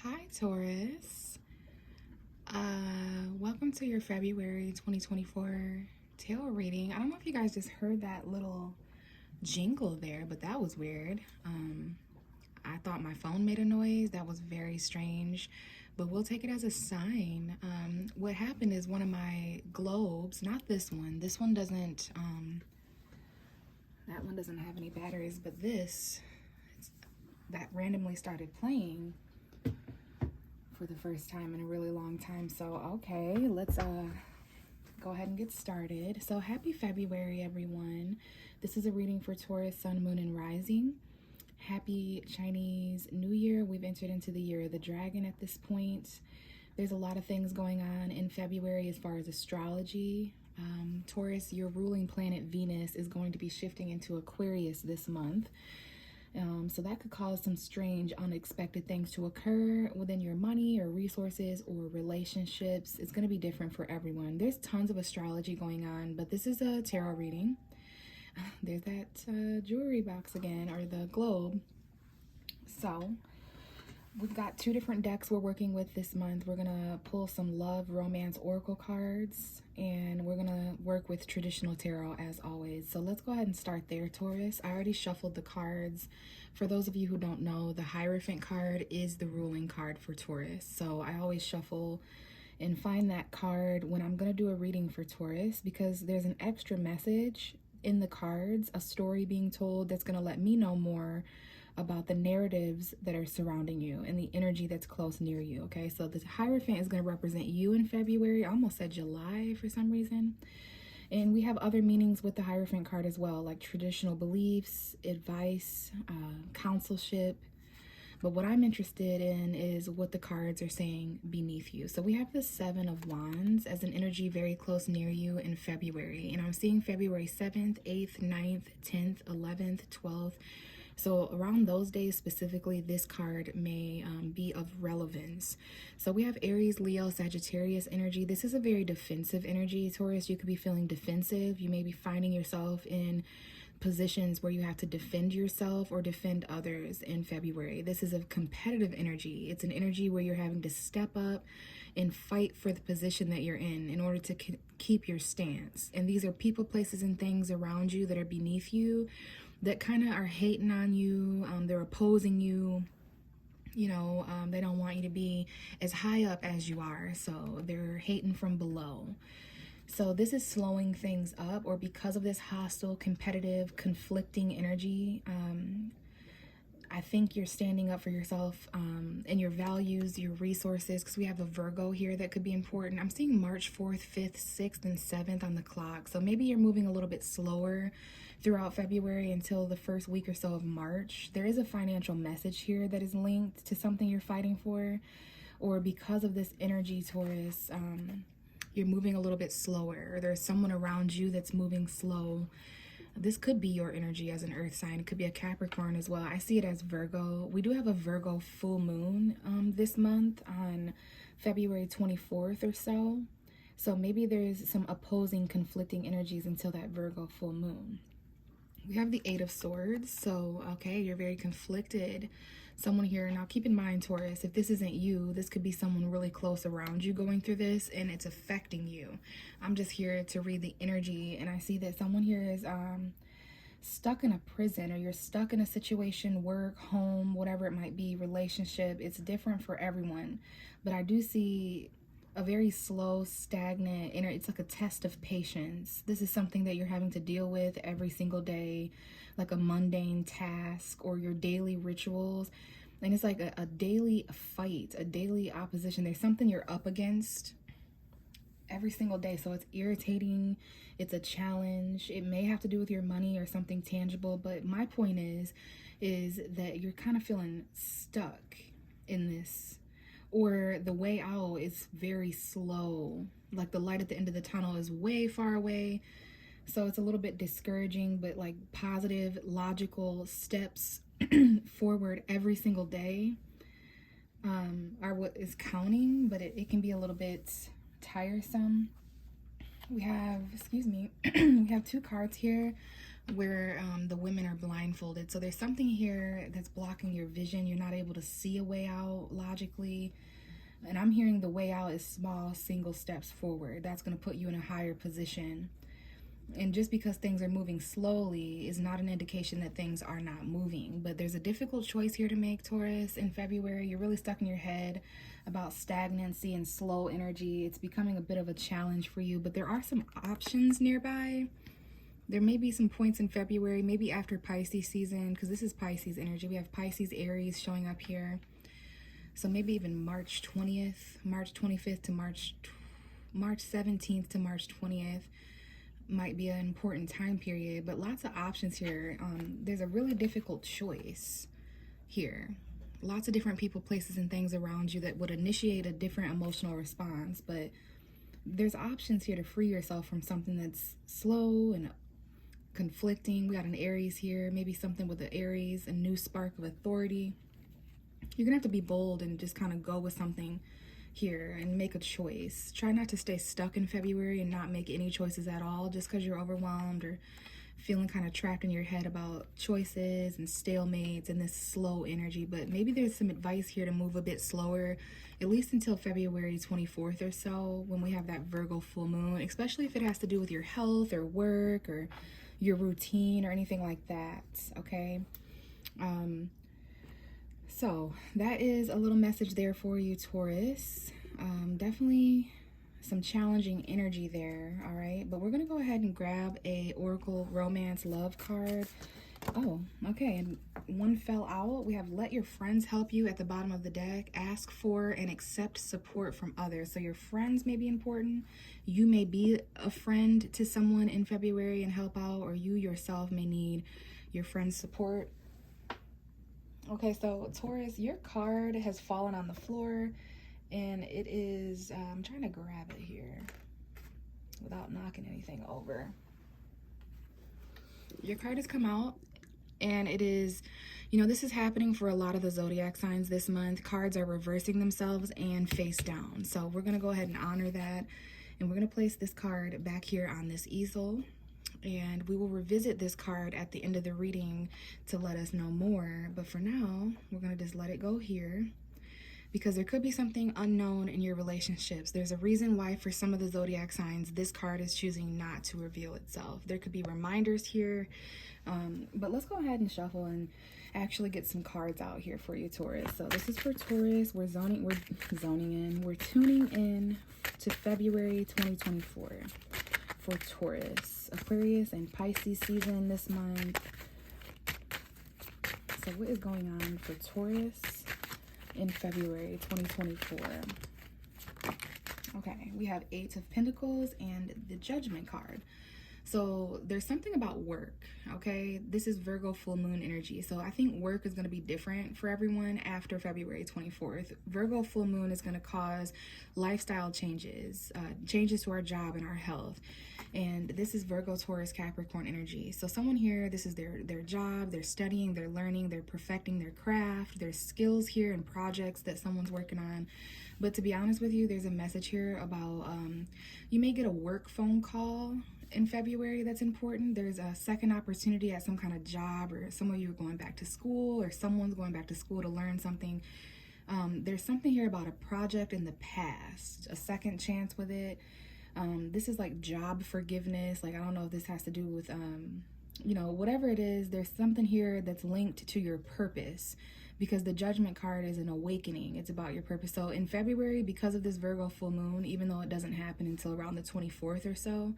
Hi, Taurus. Welcome to your February 2024 tarot reading. I don't know if you guys just heard that little jingle there, but that was weird. I thought my phone made a noise. That was very strange, but we'll take it as a sign. What happened is one of my globes, not this one doesn't, that one doesn't have any batteries, but this, that randomly started playing for the first time in a really long time. So okay, let's go ahead and get started. So happy February, everyone. This is a reading for Taurus, Sun, Moon, and Rising. Happy Chinese New Year. We've entered into the year of the dragon at this point. There's a lot of things going on in February as far as astrology. Taurus, your ruling planet Venus is going to be shifting into Aquarius this month. So that could cause some strange, unexpected things to occur within your money or resources or relationships. It's going to be different for everyone. There's tons of astrology going on, but this is a tarot reading. There's that jewelry box again, or the globe. So we've got two different decks we're working with this month. We're going to pull some love, romance, oracle cards, and we're going to work with traditional tarot as always. So let's go ahead and start there, Taurus. I already shuffled the cards. For those of you who don't know, the Hierophant card is the ruling card for Taurus. So I always shuffle and find that card when I'm going to do a reading for Taurus, because there's an extra message in the cards, a story being told that's going to let me know more about the narratives that are surrounding you and the energy that's close near you. Okay, so the Hierophant is going to represent you in February. I almost said July for some reason. And we have other meanings with the Hierophant card as well, like traditional beliefs, advice, counselship. But what I'm interested in is what the cards are saying beneath you. So we have the Seven of Wands as an energy very close near you in February. And I'm seeing February 7th, 8th, 9th, 10th, 11th, 12th. So around those days specifically, this card may be of relevance. So we have Aries, Leo, Sagittarius energy. This is a very defensive energy, Taurus. You could be feeling defensive. You may be finding yourself in positions where you have to defend yourself or defend others in February. This is a competitive energy. It's an energy where you're having to step up and fight for the position that you're in order to keep your stance. And these are people, places, and things around you that are beneath you that kind of are hating on you. They're opposing you. They don't want you to be as high up as you are. So they're hating from below. So this is slowing things up, or because of this hostile, competitive, conflicting energy, I think you're standing up for yourself and your values, your resources, because we have a Virgo here that could be important. I'm seeing March 4th, 5th, 6th, and 7th on the clock. So maybe you're moving a little bit slower throughout February until the first week or so of March. There is a financial message here that is linked to something you're fighting for, or because of this energy, Taurus, you're moving a little bit slower, or there's someone around you that's moving slow. This could be your energy as an earth sign. It could be a Capricorn as well. I see it as Virgo. We do have a Virgo full moon this month on February 24th or so. So maybe there's some opposing, conflicting energies until that Virgo full moon. We have the Eight of Swords. So, okay, you're very conflicted. Someone here, now keep in mind, Taurus, if this isn't you, this could be someone really close around you going through this, and it's affecting you. I'm just here to read the energy, and I see that someone here is stuck in a prison, or you're stuck in a situation, work, home, whatever it might be, relationship. It's different for everyone, but I do see a very slow, stagnant, it's like a test of patience. This is something that you're having to deal with every single day, like a mundane task or your daily rituals. And it's like a daily fight, a daily opposition. There's something you're up against every single day. So it's irritating. It's a challenge. It may have to do with your money or something tangible. But my point is that you're kind of feeling stuck in this, or the way out is very slow. Like the light at the end of the tunnel is way far away. So it's a little bit discouraging, but like positive, logical steps forward every single day are what is counting, but it can be a little bit tiresome. We have, we have two cards here. where the women are blindfolded. So there's something here that's blocking your vision. You're not able to see a way out logically. And I'm hearing the way out is small, single steps forward. That's going to put you in a higher position. And just because things are moving slowly is not an indication that things are not moving. But there's a difficult choice here to make, Taurus, in February. You're really stuck in your head about stagnancy and slow energy. It's becoming a bit of a challenge for you, but there are some options nearby. There may be some points in February, maybe after Pisces season, because this is Pisces energy. We have Pisces, Aries showing up here. So maybe even March 20th, March 25th to March 17th to March 20th might be an important time period, but lots of options here. There's a really difficult choice here. Lots of different people, places, and things around you that would initiate a different emotional response, but there's options here to free yourself from something that's slow and conflicting. We got an Aries here, maybe something with the Aries, a new spark of authority. You're gonna have to be bold and just kind of go with something here and make a choice. Try not to stay stuck in February and not make any choices at all just because you're overwhelmed or feeling kind of trapped in your head about choices and stalemates and this slow energy. But maybe there's some advice here to move a bit slower, at least until February 24th or so, when we have that Virgo full moon, especially if it has to do with your health or work or your routine or anything like that, okay? So that is a little message there for you, Taurus. Definitely some challenging energy there, all right? But we're going to go ahead and grab a Oracle Romance Love card. Oh, okay, and one fell out. We have let your friends help you at the bottom of the deck. Ask for and accept support from others. So your friends may be important. You may be a friend to someone in February and help out, or you yourself may need your friend's support. Okay, so Taurus, your card has fallen on the floor, and it is, I'm trying to grab it here without knocking anything over. Your card has come out, and it is, you know, this is happening for a lot of the zodiac signs this month. Cards are reversing themselves and face down. So we're going to go ahead and honor that, and we're going to place this card back here on this easel. And we will revisit this card at the end of the reading to let us know more. But for now, we're going to just let it go here because there could be something unknown in your relationships. There's a reason why for some of the zodiac signs, this card is choosing not to reveal itself. There could be reminders here. But let's go ahead and shuffle and actually get some cards out here for you, Taurus. So this is for Taurus. We're tuning in to February 2024. For Taurus, Aquarius, and Pisces season this month. So what is going on for Taurus in February 2024? Okay, we have Eight of Pentacles and the Judgment card. So there's something about work, okay? This is Virgo full moon energy. So I think work is going to be different for everyone after February 24th. Virgo full moon is going to cause lifestyle changes, changes to our job and our health. And this is Virgo, Taurus, Capricorn energy. So someone here, this is their job, they're studying, they're learning, they're perfecting their craft, there's skills here and projects that someone's working on. But to be honest with you, there's a message here about you may get a work phone call in February that's important. There's a second opportunity at some kind of job, or some of you are going back to school, or someone's going back to school to learn something. There's something here about a project in the past, a second chance with it. This is like job forgiveness. Like, I don't know if this has to do with, you know, whatever it is, there's something here that's linked to your purpose, because the Judgment card is an awakening. It's about your purpose. So in February, because of this Virgo full moon, even though it doesn't happen until around the 24th or so,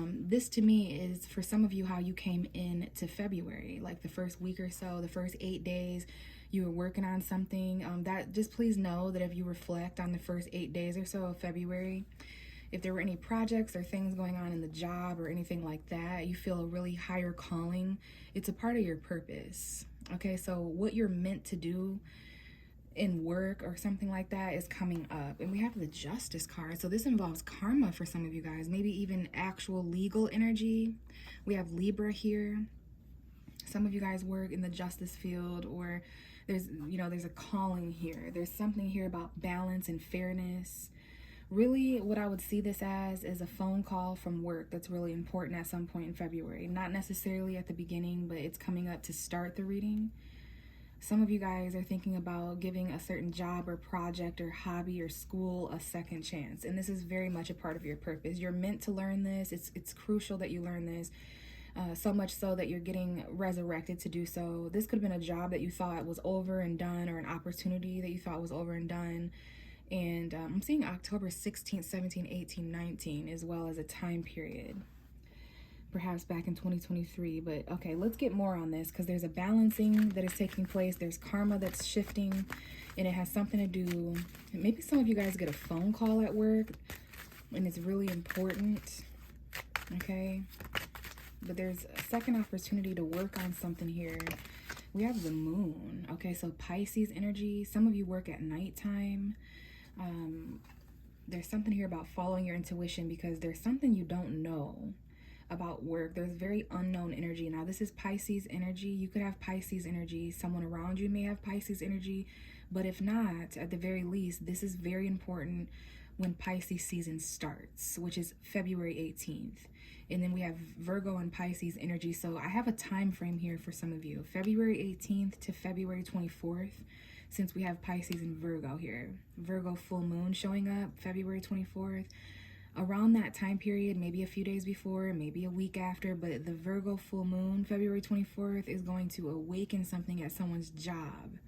this to me is for some of you how you came in to February, like the first week or so, the first 8 days you were working on something. That just please know that if you reflect on the first 8 days or so of February, if there were any projects or things going on in the job or anything like that, you feel a really higher calling. It's a part of your purpose. Okay, so what you're meant to do in work or something like that is coming up. And we have the Justice card. So this involves karma for some of you guys, maybe even actual legal energy. We have Libra here. Some of you guys work in the justice field, or there's a calling here. There's something here about balance and fairness, Really, what I would see this as is a phone call from work that's really important at some point in February. Not necessarily at the beginning, but it's coming up to start the reading. Some of you guys are thinking about giving a certain job or project or hobby or school a second chance. And this is very much a part of your purpose. You're meant to learn this. It's crucial that you learn this. So much so that you're getting resurrected to do so. This could have been a job that you thought was over and done, or an opportunity that you thought was over and done. And I'm seeing October 16th, 17th, 18th, 19th, as well as a time period. Perhaps back in 2023. But okay, let's get more on this, because there's a balancing that is taking place. There's karma that's shifting, and it has something to do. Maybe some of you guys get a phone call at work, and it's really important. Okay? But there's a second opportunity to work on something here. We have the moon. Okay, so Pisces energy. Some of you work at nighttime. There's something here about following your intuition, because there's something you don't know about work. There's very unknown energy. Now, this is Pisces energy. You could have Pisces energy. Someone around you may have Pisces energy. But if not, at the very least, this is very important when Pisces season starts, which is February 18th. And then we have Virgo and Pisces energy. So I have a time frame here for some of you. February 18th to February 24th, since we have Pisces and Virgo here. Virgo full moon showing up February 24th. Around that time period, maybe a few days before, maybe a week after, but the Virgo full moon, February 24th, is going to awaken something at someone's job.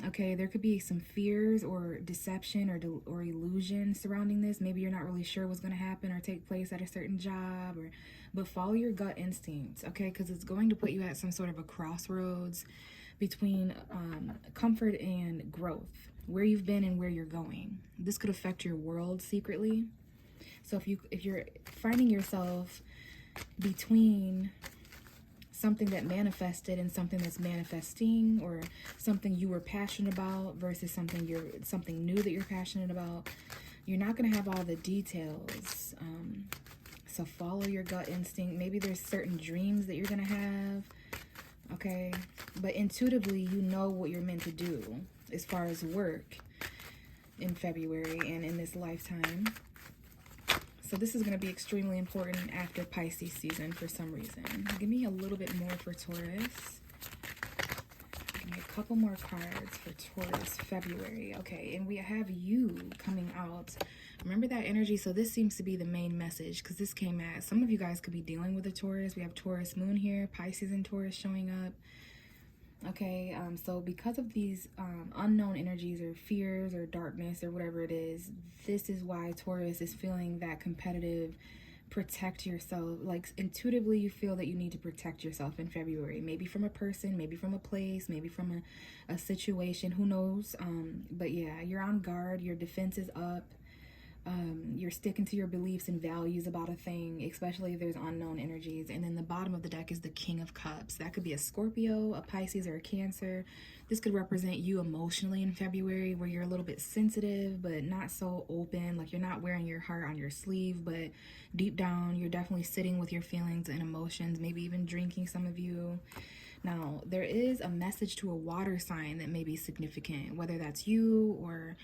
Okay, there could be some fears or deception or illusion surrounding this. Maybe you're not really sure what's going to happen or take place at a certain job, but follow your gut instincts, okay? Because it's going to put you at some sort of a crossroads between comfort and growth, where you've been and where you're going. This could affect your world secretly. So if you're finding yourself between something that manifested and something that's manifesting, or something you were passionate about versus something new that you're passionate about, you're not going to have all the details. So follow your gut instinct. Maybe there's certain dreams that you're going to have. Okay, but intuitively, you know what you're meant to do as far as work in February and in this lifetime. So this is going to be extremely important after Pisces season for some reason. Give me a little bit more for Taurus. Give me a couple more cards for Taurus February. Okay, and we have you coming out. Remember that energy? So this seems to be the main message, because this came at, some of you guys could be dealing with a Taurus. We have Taurus moon here, Pisces and Taurus showing up. Okay, so because of these unknown energies or fears or darkness or whatever it is, this is why Taurus is feeling that competitive, protect yourself. Like intuitively you feel that you need to protect yourself in February. Maybe from a person, maybe from a place, maybe from a situation, who knows? But yeah, you're on guard, your defense is up. You're sticking to your beliefs and values about a thing, especially if there's unknown energies. And then the bottom of the deck is the King of Cups. That could be a Scorpio, a Pisces, or a Cancer. This could represent you emotionally in February, where you're a little bit sensitive but not so open, like you're not wearing your heart on your sleeve, but deep down you're definitely sitting with your feelings and emotions, maybe even drinking, some of you. Now, there is a message to a water sign that may be significant, whether that's you or,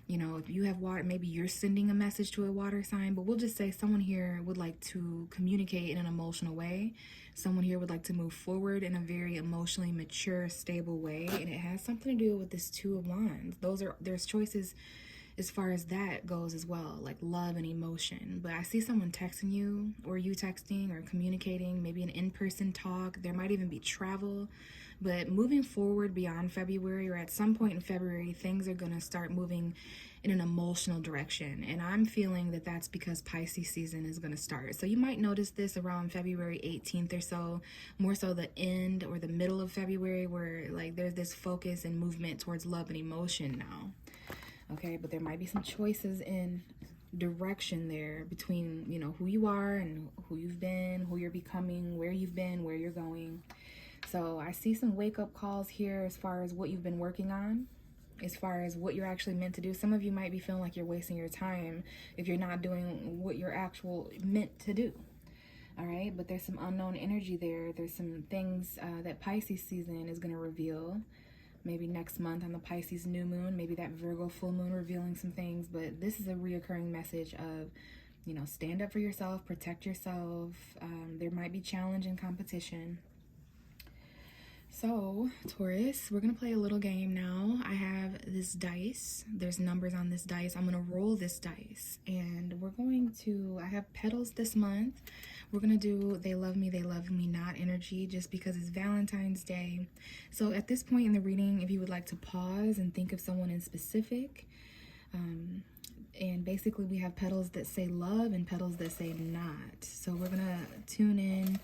you know, if you have water, maybe you're sending a message to a water sign. But we'll just say someone here would like to communicate in an emotional way. Someone here would like to move forward in a very emotionally mature, stable way. And it has something to do with this Two of Wands. There's choices as far as that goes as well, like love and emotion. But I see someone texting you, or you texting or communicating, maybe an in-person talk. There might even be travel. But moving forward beyond February, or at some point in February, things are going to start moving in an emotional direction. And I'm feeling that that's because Pisces season is going to start. So you might notice this around February 18th or so, more so the end or the middle of February, where like there's this focus and movement towards love and emotion now. Okay, but there might be some choices in direction there between, you know, who you are and who you've been, who you're becoming, where you've been, where you're going. So I see some wake-up calls here as far as what you've been working on, as far as what you're actually meant to do. Some of you might be feeling like you're wasting your time if you're not doing what you're meant to do. All right, but there's some unknown energy there. There's some things that Pisces season is going to reveal. maybe next month on the Pisces new moon, maybe that Virgo full moon revealing some things. But this is a reoccurring message of, you know, stand up for yourself, protect yourself. There might be challenge and competition. So, Taurus, we're going to play a little game now. I have this dice. There's numbers on this dice. I'm going to roll this dice. And I have petals this month. We're going to do they love me not energy, just because it's Valentine's Day. So at this point in the reading, if you would like to pause and think of someone in specific, and basically we have petals that say love and petals that say not. So we're going to tune in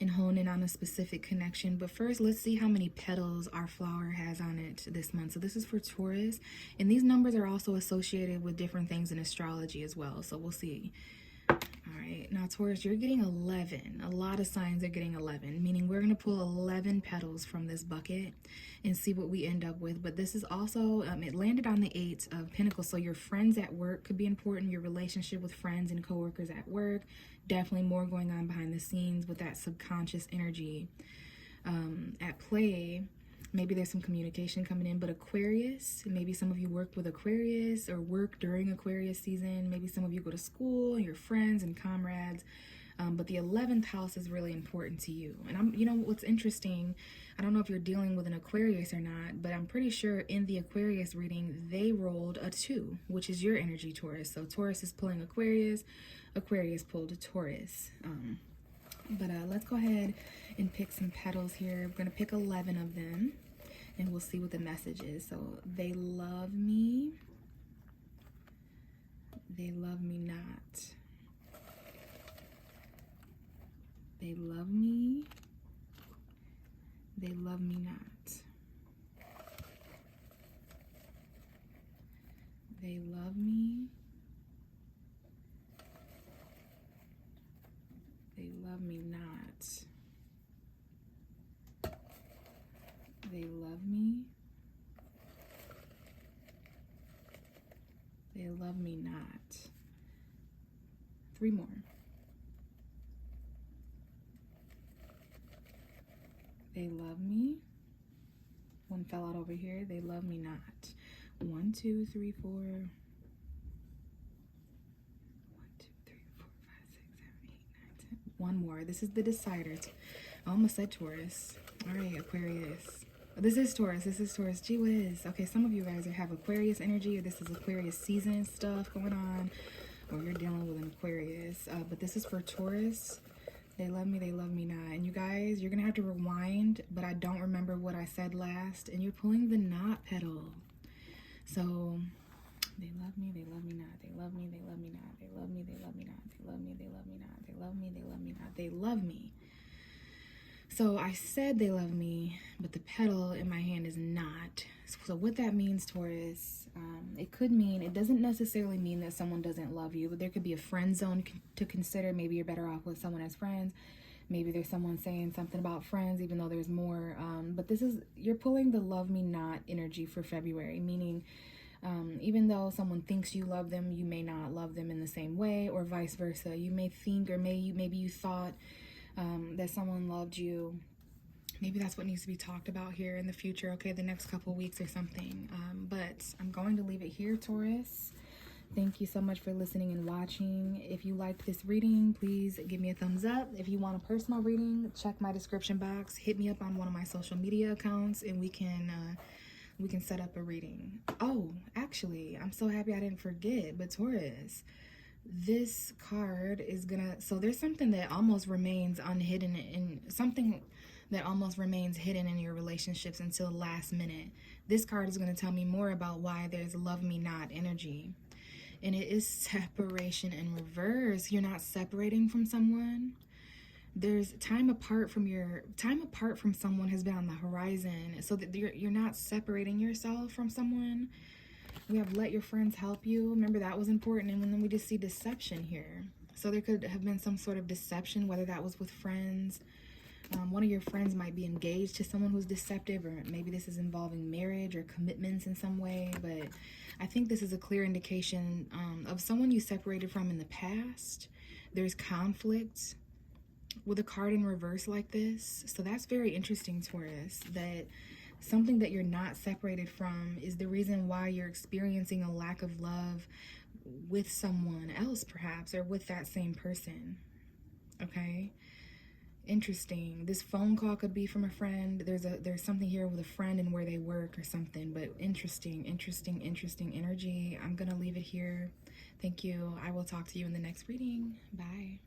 and hone in on a specific connection. But first, let's see how many petals our flower has on it this month. So this is for Taurus, and these numbers are also associated with different things in astrology as well. So we'll see. All right, now Taurus, you're getting 11. A lot of signs are getting 11, meaning we're going to pull 11 petals from this bucket and see what we end up with. But this is also, it landed on the 8 of Pentacles. So your friends at work could be important. Your relationship with friends and coworkers at work. Definitely more going on behind the scenes with that subconscious energy at play. Maybe there's some communication coming in, but Aquarius, maybe some of you work with Aquarius or work during Aquarius season. Maybe some of you go to school, your friends and comrades. But the 11th house is really important to you. And you know, what's interesting, I don't know if you're dealing with an Aquarius or not, but I'm pretty sure in the Aquarius reading, they rolled a 2, which is your energy, Taurus. So Taurus is pulling Aquarius, Aquarius pulled a Taurus. But let's go ahead and pick some petals here. We're going to pick 11 of them, and we'll see what the message is. So, they love me. They love me not. They love me. They love me not. They love me. They love me not. They love me. They love me not. 3 more. They love me. 1 fell out over here. They love me not. 1, 2, 3, 4. 1, 2, 3, 4, 5, 6, 7, 8, 9, 10. 1 more. This is the decider. I almost said Taurus. All right, Aquarius. This is Taurus. This is Taurus. Gee whiz. Okay, some of you guys have Aquarius energy, or this is Aquarius season stuff going on, or you're dealing with an Aquarius. But this is for Taurus. They love me not. And you guys, you're going to have to rewind, but I don't remember what I said last. And you're pulling the not petal. So, they love me not. They love me not. They love me not. They love me not. They love me not. They love me not. They love me. So I said they love me, but the petal in my hand is not. So what that means, Taurus, it doesn't necessarily mean that someone doesn't love you, but there could be a friend zone to consider. Maybe you're better off with someone as friends. Maybe there's someone saying something about friends, even though there's more. But you're pulling the love me not energy for February, meaning even though someone thinks you love them, you may not love them in the same way, or vice versa. You may think, or maybe you thought that someone loved you. Maybe that's what needs to be talked about here in the future, okay, the next couple weeks or something. But I'm going to leave it here, Taurus. Thank you so much for listening and watching. If you liked this reading, please give me a thumbs up. If you want a personal reading, check my description box. Hit me up on one of my social media accounts, and we can set up a reading. Oh, actually, I'm so happy I didn't forget, but Taurus, this card is so there's something that almost remains unhidden, and something that almost remains hidden in your relationships until the last minute. This card is going to tell me more about why there's love me not energy. And it is separation in reverse. You're not separating from someone. There's time apart from someone has been on the horizon, so that you're not separating yourself from someone. We have let your friends help you. Remember, that was important. And then we just see deception here. So there could have been some sort of deception, whether that was with friends. One of your friends might be engaged to someone who's deceptive, or maybe this is involving marriage or commitments in some way. But I think this is a clear indication of someone you separated from in the past. There's conflict with a card in reverse like this. So that's very interesting, Taurus, that Something that you're not separated from is the reason why you're experiencing a lack of love with someone else, perhaps, or with that same person. Okay? Interesting. This phone call could be from a friend. There's something here with a friend and where they work or something, but interesting energy. I'm gonna leave it here. Thank you. I will talk to you in the next reading. Bye.